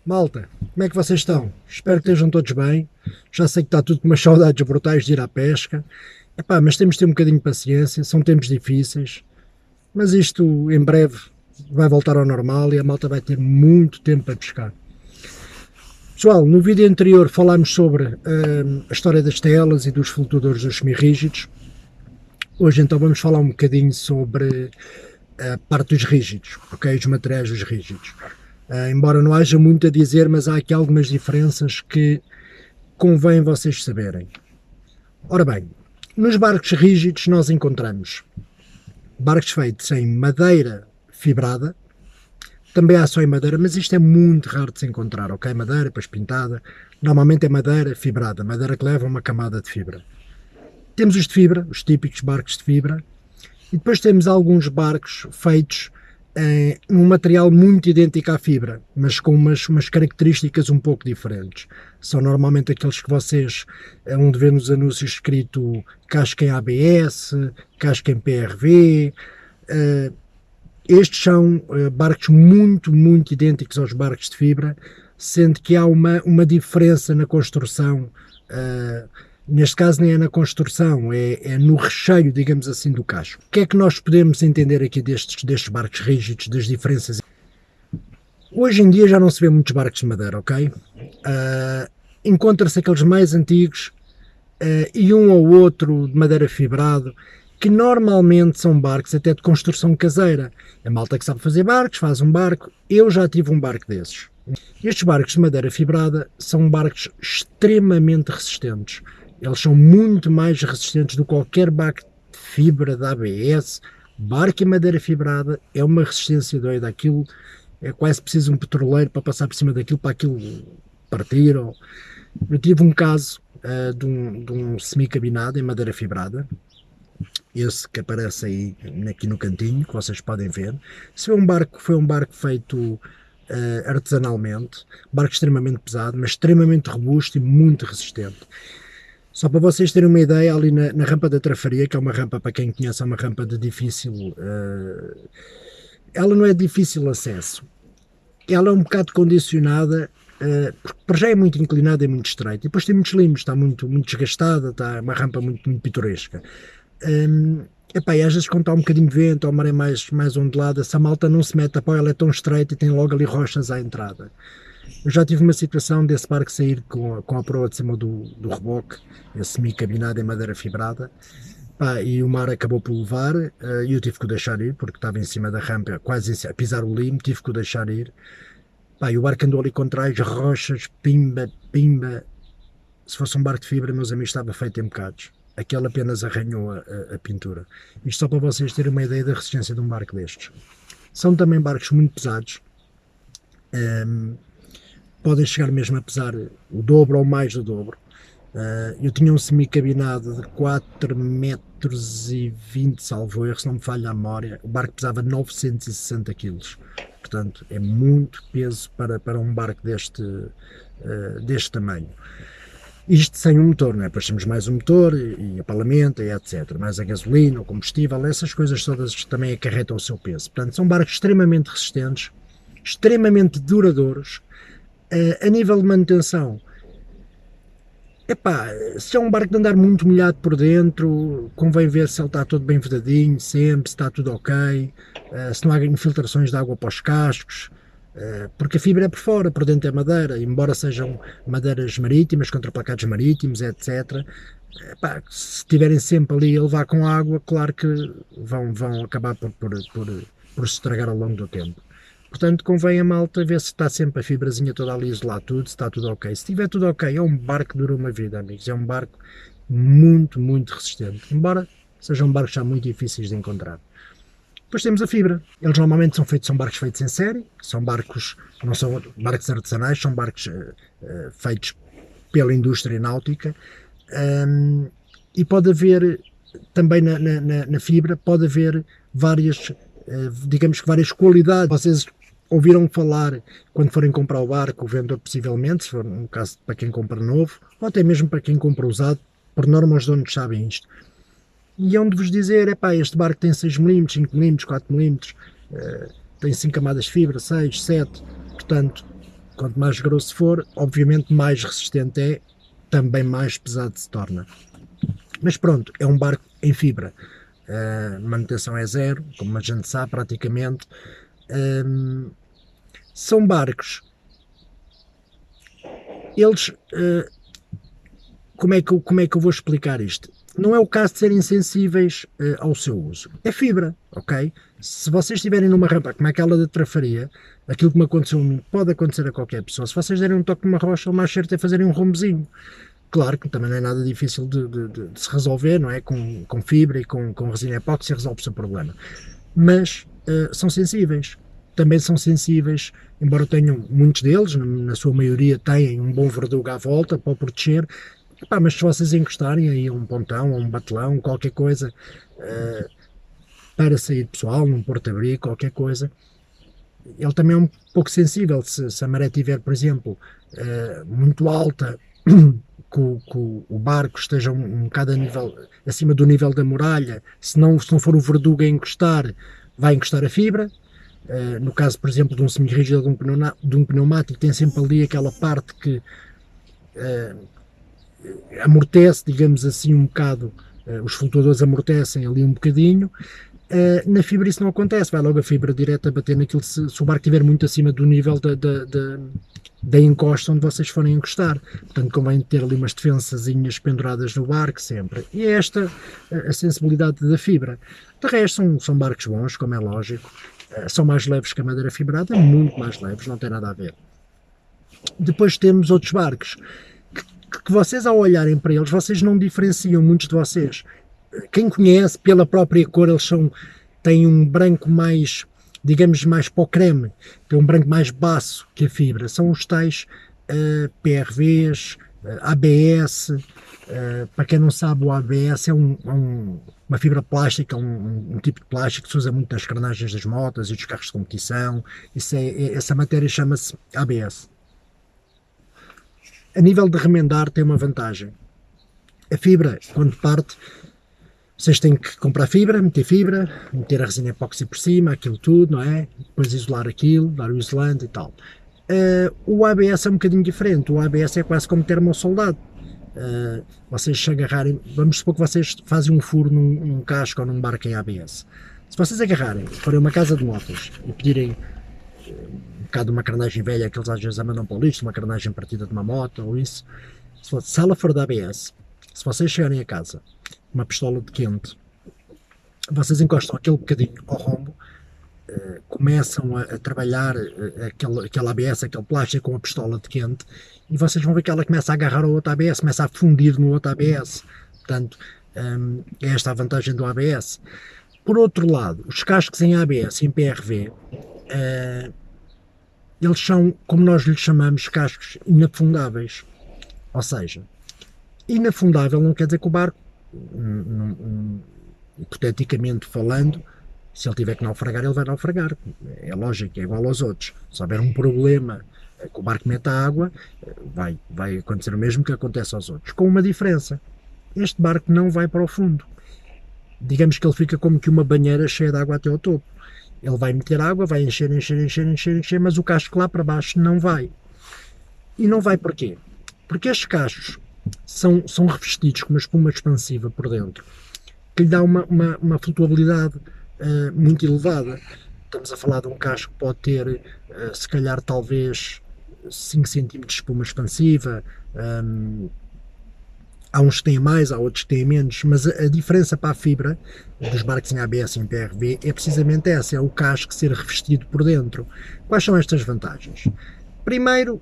Malta, como é que vocês estão? Espero que estejam todos bem. Já sei que está tudo com umas saudades brutais de ir à pesca. Epá, mas temos de ter um bocadinho de paciência, são tempos difíceis. Mas isto em breve vai voltar ao normal e a malta vai ter muito tempo para pescar. Pessoal, no vídeo anterior falámos sobre a história das telas e dos flutuadores dos semirrígidos. Hoje então vamos falar um bocadinho sobre a parte dos rígidos, ok? Os materiais dos rígidos. Embora não haja muito a dizer, mas há aqui algumas diferenças que convém vocês saberem. Ora bem, nos barcos rígidos nós encontramos barcos feitos em madeira fibrada, também há só em madeira, mas isto é muito raro de se encontrar, ok? Madeira, depois pintada, normalmente é madeira fibrada, madeira que leva uma camada de fibra. Temos os de fibra, os típicos barcos de fibra, e depois temos alguns barcos feitos num material muito idêntico à fibra, mas com umas características um pouco diferentes. São normalmente aqueles que vocês vão ver nos anúncios escrito casca em ABS, casca em PRV. Estes são barcos muito idênticos aos barcos de fibra, sendo que há uma diferença na construção. Neste caso nem é na construção, é no recheio, digamos assim, do casco. O que é que nós podemos entender aqui destes barcos rígidos, das diferenças? Hoje em dia já não se vê muitos barcos de madeira, ok? Encontra-se aqueles mais antigos e um ou outro de madeira fibrado, que normalmente são barcos até de construção caseira. A malta que sabe fazer barcos, faz um barco. Eu já tive um barco desses. Estes barcos de madeira fibrada são barcos extremamente resistentes. Eles são muito mais resistentes do que qualquer barco de fibra da ABS. Barco em madeira fibrada é uma resistência doida. Aquilo é quase preciso um petroleiro para passar por cima daquilo, para aquilo partir. Eu tive um caso de um semi-cabinado em madeira fibrada. Esse que aparece aí aqui no cantinho, que vocês podem ver. Esse foi um barco feito artesanalmente, barco extremamente pesado, mas extremamente robusto e muito resistente. Só para vocês terem uma ideia, ali na rampa da Trafaria, que é uma rampa, para quem conhece, é uma rampa de difícil... ela não é de difícil acesso. Ela é um bocado condicionada, porque para já é muito inclinada e muito estreita. E depois tem muitos limos, está muito desgastada, está uma rampa muito pitoresca. Epá, e às vezes quando está um bocadinho de vento ou a maré mais ondulada, essa malta não se mete a pau, ela é tão estreita e tem logo ali rochas à entrada. Eu já tive uma situação desse barco sair com a proa de cima do reboque, esse semi-cabinado em madeira fibrada, pá, e o mar acabou por levar e eu tive que o deixar ir, porque estava em cima da rampa, quase a pisar o limo, tive que o deixar ir. Pá, e o barco andou ali contra as rochas, pimba. Se fosse um barco de fibra, meus amigos, estava feito em bocados. Aquele apenas arranhou a pintura. Isto só para vocês terem uma ideia da resistência de um barco destes. São também barcos muito pesados. Podem chegar mesmo a pesar o dobro ou mais do dobro. Eu tinha um semi-cabinado de 4 metros e 20, salvo erro, se não me falha a memória. O barco pesava 960 quilos. Portanto, é muito peso para um barco deste tamanho. Isto sem um motor, não é? Depois temos mais um motor e a palamenta e etc. Mais a gasolina, o combustível, essas coisas todas também acarretam o seu peso. Portanto, são barcos extremamente resistentes, extremamente duradouros. A nível de manutenção, epá, se é um barco de andar muito molhado por dentro, convém ver se ele está todo bem vedadinho, sempre, se está tudo ok, se não há infiltrações de água para os cascos, porque a fibra é por fora, por dentro é madeira, embora sejam madeiras marítimas, contraplacados marítimos, etc. Epá, se estiverem sempre ali a levar com água, claro que vão acabar por se estragar ao longo do tempo. Portanto, convém a malta ver se está sempre a fibrazinha toda ali isolar tudo, se está tudo ok. Se estiver tudo ok, é um barco que dura uma vida, amigos. É um barco muito resistente. Embora sejam barcos já muito difíceis de encontrar. Depois temos a fibra. Eles normalmente são barcos feitos em série. São barcos, não são barcos artesanais, são barcos feitos pela indústria náutica. E pode haver, também na fibra, pode haver várias, digamos que várias qualidades. Vocês ouviram falar, quando forem comprar o barco, o vendedor possivelmente, se for no caso para quem compra novo, ou até mesmo para quem compra usado, por norma os donos sabem isto. E hão de vos dizer, epá, este barco tem 6mm, 5mm, 4mm, tem 5 camadas de fibra, 6, 7, portanto, Quanto mais grosso for, obviamente mais resistente é, também mais pesado se torna. Mas pronto, é um barco em fibra. Manutenção é zero, como a gente sabe praticamente. São barcos, eles, como é que eu vou explicar isto? Não é o caso de serem sensíveis ao seu uso. É fibra, ok? Se vocês estiverem numa rampa como aquela da Trafaria, aquilo que me aconteceu a mim pode acontecer a qualquer pessoa. Se vocês derem um toque numa rocha, o mais certo é fazerem um rombozinho. Claro que também não é nada difícil de se resolver, não é? Com fibra e com resina epóxi resolve-se o problema. Mas são sensíveis. Também são sensíveis, embora tenham, muitos deles, na sua maioria, têm um bom verdugo à volta para o proteger. Epá, mas se vocês encostarem aí a um pontão, a um batelão, qualquer coisa, para sair pessoal, num porto-abrigo, qualquer coisa, ele também é um pouco sensível. Se a maré estiver, por exemplo, muito alta, que o barco esteja um bocado acima do nível da muralha, se não for o verdugo a encostar, vai encostar a fibra. No caso, por exemplo, de um semi-rígido de um pneumático, tem sempre ali aquela parte que amortece, digamos assim, um bocado, os flutuadores amortecem ali um bocadinho. Na fibra isso não acontece, vai logo a fibra direta bater naquilo, se o barco estiver muito acima do nível da encosta onde vocês forem encostar. Portanto, convém ter ali umas defensazinhas penduradas no barco sempre. E é esta a sensibilidade da fibra. De resto, são barcos bons, como é lógico. São mais leves que a madeira fibrada, muito mais leves, não tem nada a ver. Depois temos outros barcos que vocês, ao olharem para eles, vocês não diferenciam, muitos de vocês. Quem conhece, pela própria cor, eles têm um branco mais, digamos, mais para o creme, tem um branco mais baço que a fibra. São os tais PRVs, ABS. Para quem não sabe, o ABS é uma fibra plástica, um tipo de plástico que se usa muito nas carnagens das motas e dos carros de competição. Essa matéria chama-se ABS. A nível de remendar tem uma vantagem. A fibra, quando parte, vocês têm que comprar fibra, meter a resina epóxi por cima, aquilo tudo, não é? Depois isolar aquilo, dar o isolante e tal. O ABS é um bocadinho diferente. O ABS é quase como termosoldado. Vocês se agarrarem, vamos supor que vocês fazem um furo num casco ou num barco em ABS. Se vocês agarrarem, forem uma casa de motos e pedirem um bocado de uma carnagem velha que eles às vezes a mandam para o lixo, uma carnagem partida de uma moto ou isso, se ela for da ABS, se vocês chegarem a casa uma pistola de quente, vocês encostam aquele bocadinho ao rombo, começam a trabalhar aquele ABS, aquele plástico com a pistola de quente, e vocês vão ver que ela começa a agarrar ao outro ABS, começa a fundir no outro ABS. Portanto, é esta a vantagem do ABS. Por outro lado, os cascos em ABS e em PRV, eles são, como nós lhes chamamos, cascos inafundáveis. Ou seja, inafundável não quer dizer que o barco, hipoteticamente falando, se ele tiver que naufragar, ele vai naufragar. É lógico, é igual aos outros. Se houver um problema que o barco meta água, vai acontecer o mesmo que acontece aos outros. Com uma diferença. Este barco não vai para o fundo. Digamos que ele fica como que uma banheira cheia de água até ao topo. Ele vai meter água, vai encher, mas o casco lá para baixo não vai. E não vai porquê? Porque estes cascos são revestidos com uma espuma expansiva por dentro, que lhe dá uma flutuabilidade muito elevada. Estamos a falar de um casco que pode ter, se calhar, talvez 5 cm de espuma expansiva. Há uns que têm mais, há outros que têm menos, mas a diferença para a fibra dos barcos em ABS e em PRV é precisamente essa, é o casco ser revestido por dentro. Quais são estas vantagens? Primeiro,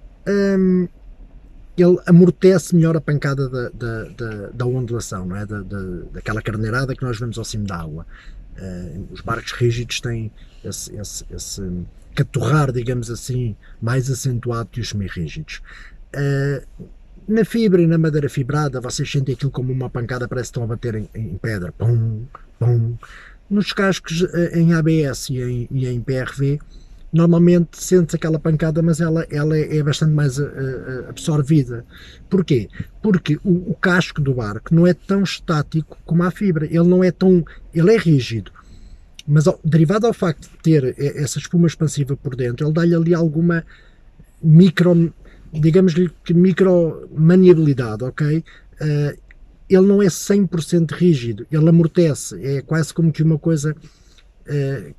ele amortece melhor a pancada da ondulação, não é? Daquela carneirada que nós vemos ao cimo da água. Os barcos rígidos têm esse catorrar, digamos assim, mais acentuado que os semi-rígidos. Na fibra e na madeira fibrada, vocês sentem aquilo como uma pancada, parece que estão a bater em pedra. Pum, pum. Nos cascos em ABS e em PRV, normalmente sente-se aquela pancada, mas ela é bastante mais absorvida. Porquê? Porque o casco do barco não é tão estático como a fibra. Ele é rígido, mas derivado ao facto de ter essa espuma expansiva por dentro, ele dá-lhe ali alguma, micro, digamos-lhe que micro maniabilidade, ok? Ele não é 100% rígido, ele amortece, é quase como que uma coisa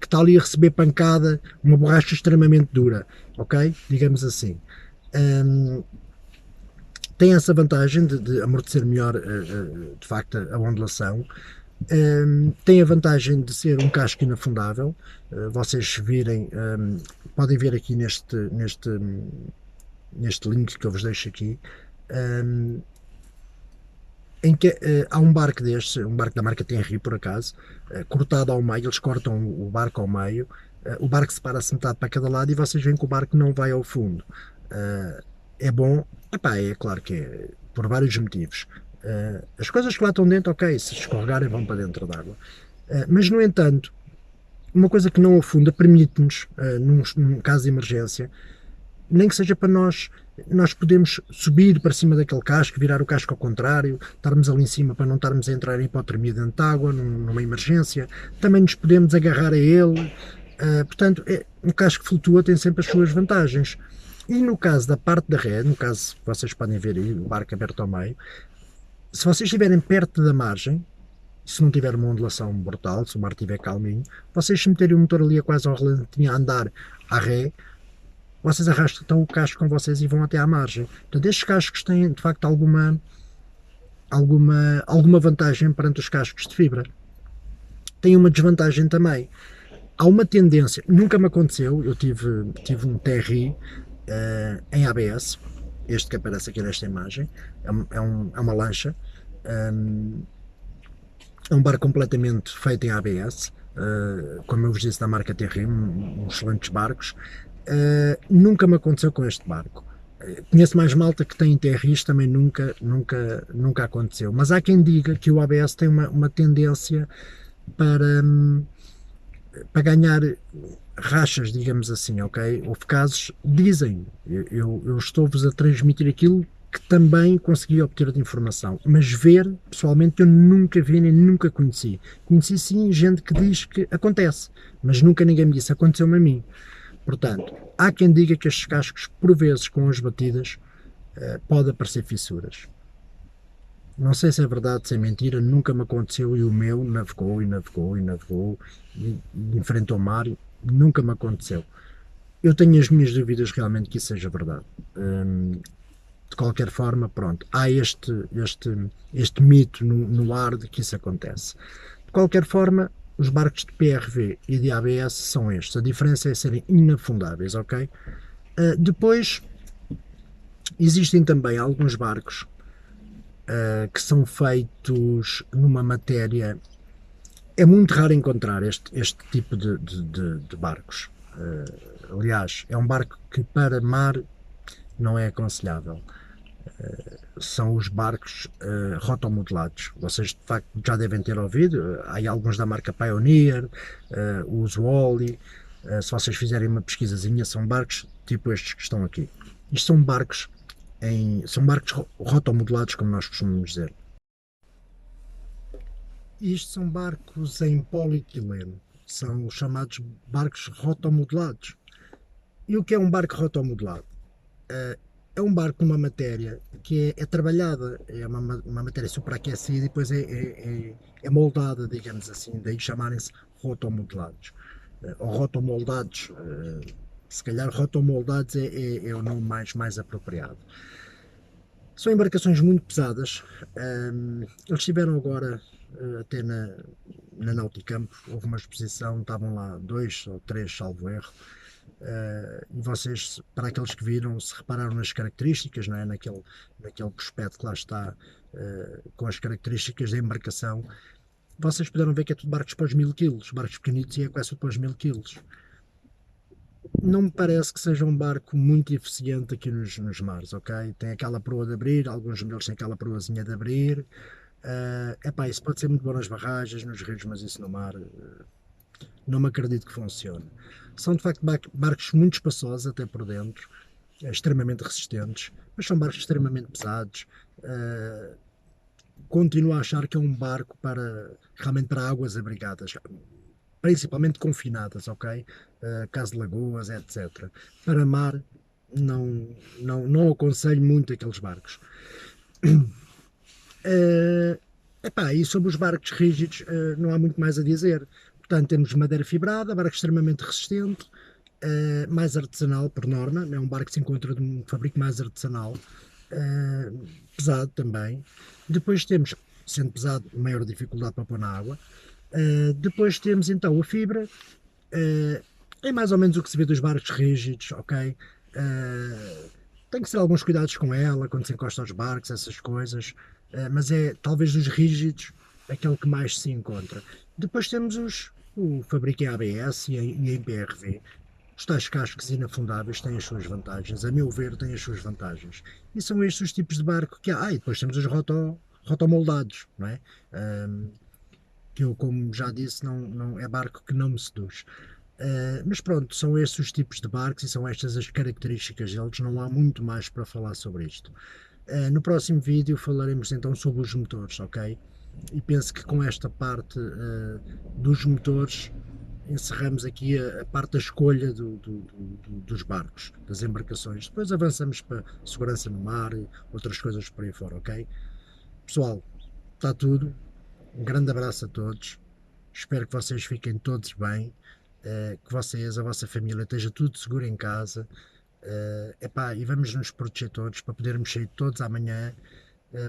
que está ali a receber pancada, uma borracha extremamente dura, ok? Digamos assim. Um, Tem essa vantagem de amortecer melhor, de facto, a ondulação. Tem a vantagem de ser um casco inafundável. Vocês virem, podem ver aqui neste link que eu vos deixo aqui, um, em que há um barco destes, um barco da marca Tenri, por acaso, cortado ao meio, eles cortam o barco ao meio, o barco separa-se metade para cada lado e vocês veem que o barco não vai ao fundo. É bom, epá, é claro que é por vários motivos. As coisas que lá estão dentro, ok, se escorregarem vão para dentro d'água. Mas, no entanto, uma coisa que não afunda permite-nos, num caso de emergência, nem que seja para nós podemos subir para cima daquele casco, virar o casco ao contrário, estarmos ali em cima para não estarmos a entrar em hipotermia dentro de água, numa emergência. Também nos podemos agarrar a ele. Portanto, um casco que flutua tem sempre as suas vantagens. E no caso da parte da ré, no caso vocês podem ver aí, o barco aberto ao meio, se vocês estiverem perto da margem, se não tiver uma ondulação brutal, se o mar estiver calminho, vocês se meterem o motor ali a quase ao relentinho a andar à ré, vocês arrastam o casco com vocês e vão até à margem. Portanto, estes cascos têm de facto alguma vantagem perante os cascos de fibra. Tem uma desvantagem também. Há uma tendência, nunca me aconteceu, eu tive um TRI em ABS, este que aparece aqui nesta imagem, é uma lancha, é um barco completamente feito em ABS, como eu vos disse, da marca TRI, uns excelentes barcos. Nunca me aconteceu com este barco. Conheço mais malta que tem TRIs, também nunca aconteceu. Mas há quem diga que o ABS tem uma tendência para ganhar rachas, digamos assim, ok? Houve casos, dizem, eu estou-vos a transmitir aquilo que também consegui obter de informação, mas ver, pessoalmente, eu nunca vi nem nunca conheci. Conheci sim gente que diz que acontece, mas nunca ninguém me disse, aconteceu-me a mim. Portanto, há quem diga que estes cascos, por vezes, com as batidas, pode aparecer fissuras. Não sei se é verdade, se é mentira, nunca me aconteceu e o meu navegou e navegou e navegou e enfrentou o mar, nunca me aconteceu. Eu tenho as minhas dúvidas realmente que isso seja verdade. De qualquer forma, pronto, há este mito no ar de que isso acontece. De qualquer forma, os barcos de PRV e de ABS são estes. A diferença é serem inafundáveis, ok? Depois, existem também alguns barcos que são feitos numa matéria. É muito raro encontrar este tipo de barcos. Aliás, é um barco que para mar não é aconselhável. São os barcos rotomodelados. Vocês de facto já devem ter ouvido. Há alguns da marca Pioneer, os Wally. Se vocês fizerem uma pesquisazinha, são barcos tipo estes que estão aqui. Isto são barcos rotomodelados, como nós costumamos dizer. Isto são barcos em polietileno, são os chamados barcos rotomodelados. E o que é um barco rotomodelado? É um barco numa matéria que é trabalhada, é uma matéria superaquecida e depois é moldada, digamos assim, daí chamarem-se rotomodelados. Ou rotomoldados, se calhar rotomoldados é o nome mais apropriado. São embarcações muito pesadas. Eles estiveram agora até na Nauticamp, houve uma exposição, estavam lá dois ou três, salvo erro. E vocês, para aqueles que viram, se repararam nas características, não é? naquele prospecto que lá está, com as características da embarcação, vocês puderam ver que é tudo barcos para os 1000 kg, barcos pequenitos e é quase tudo para os 1000 kg. Não me parece que seja um barco muito eficiente aqui nos mares, ok? Tem aquela proa de abrir, alguns deles têm aquela proazinha de abrir. Epá, isso pode ser muito bom nas barragens, nos rios, mas isso no mar não me acredito que funcione. São de facto barcos muito espaçosos até por dentro, extremamente resistentes, mas são barcos extremamente pesados. Continuo a achar que é um barco realmente para águas abrigadas, principalmente confinadas, ok? Caso de lagoas, etc. Para mar, não aconselho muito aqueles barcos. E sobre os barcos rígidos, não há muito mais a dizer. Portanto, temos madeira fibrada, barco extremamente resistente, mais artesanal por norma, é um barco que se encontra de um fabrico mais artesanal, pesado também. Depois temos, sendo pesado, maior dificuldade para pôr na água. Depois temos então a fibra, é mais ou menos o que se vê dos barcos rígidos, ok? Tem que ser alguns cuidados com ela quando se encosta aos barcos, essas coisas, mas é talvez dos rígidos aquele que mais se encontra. Depois temos o fabrico em ABS e em PRV. Os tais cascos inafundáveis têm as suas vantagens, a meu ver, têm as suas vantagens. E são estes os tipos de barco que há. E depois temos os rotomoldados, não é? Que eu, como já disse, não é barco que não me seduz. Mas pronto, são estes os tipos de barcos e são estas as características deles, não há muito mais para falar sobre isto. No próximo vídeo falaremos então sobre os motores, ok? E penso que com esta parte dos motores encerramos aqui a parte da escolha dos barcos, das embarcações. Depois avançamos para segurança no mar e outras coisas por aí fora, ok? Pessoal, está tudo. Um grande abraço a todos. Espero que vocês fiquem todos bem, que vocês, a vossa família, esteja tudo seguro em casa. E vamos nos proteger todos para podermos sair todos amanhã.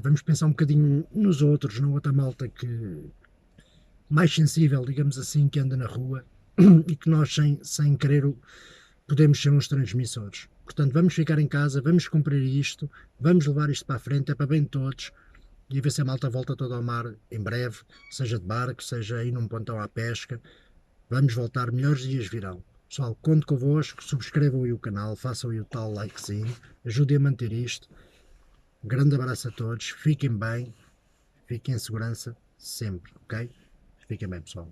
Vamos pensar um bocadinho nos outros, na outra malta que mais sensível, digamos assim, que anda na rua e que nós, sem querer, podemos ser uns transmissores. Portanto, vamos ficar em casa, vamos cumprir isto, vamos levar isto para a frente, é para bem de todos e ver se a malta volta toda ao mar em breve, seja de barco, seja aí num pontão à pesca. Vamos voltar, melhores dias virão. Pessoal, conto convosco, subscrevam aí o canal, façam aí o tal likezinho, ajudem a manter isto. Um grande abraço a todos, fiquem bem, fiquem em segurança sempre, ok? Fiquem bem, pessoal.